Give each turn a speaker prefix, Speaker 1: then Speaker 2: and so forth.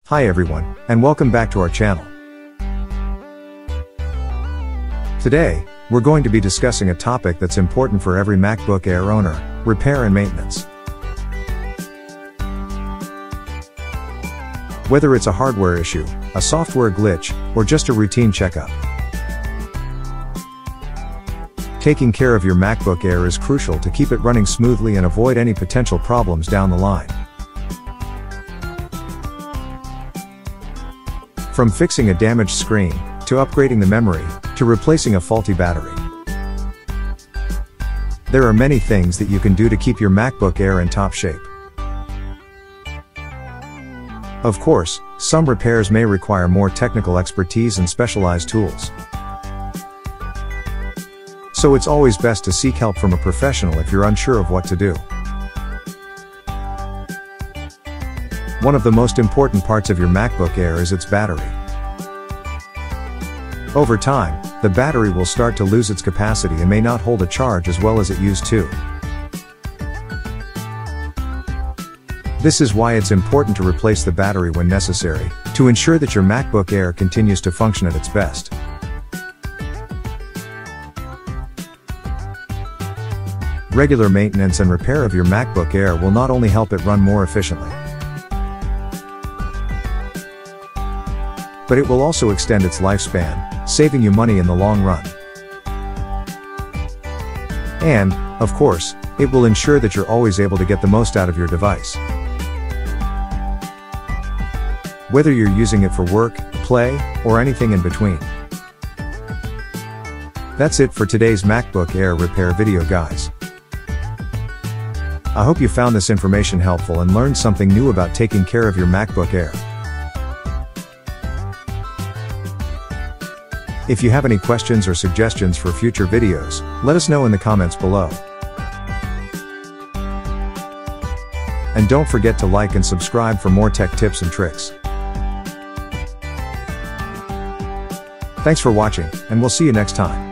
Speaker 1: Hi everyone, and welcome back to our channel. Today, we're going to be discussing a topic that's important for every MacBook Air owner: repair and maintenance. Whether it's a hardware issue, a software glitch, or just a routine checkup, taking care of your MacBook Air is crucial to keep it running smoothly and avoid any potential problems down the line. From fixing a damaged screen, to upgrading the memory, to replacing a faulty battery. There are many things that you can do to keep your MacBook Air in top shape. Of course, some repairs may require more technical expertise and specialized tools. So it's always best to seek help from a professional if you're unsure of what to do. One of the most important parts of your MacBook Air is its battery. Over time, the battery will start to lose its capacity and may not hold a charge as well as it used to. This is why it's important to replace the battery when necessary, to ensure that your MacBook Air continues to function at its best. Regular maintenance and repair of your MacBook Air will not only help it run more efficiently, but it will also extend its lifespan, saving you money in the long run. And, of course, it will ensure that you're always able to get the most out of your device. Whether you're using it for work, play, or anything in between. That's it for today's MacBook Air repair video, guys. I hope you found this information helpful and learned something new about taking care of your MacBook Air. If you have any questions or suggestions for future videos, let us know in the comments below. And don't forget to like and subscribe for more tech tips and tricks. Thanks for watching, and we'll see you next time.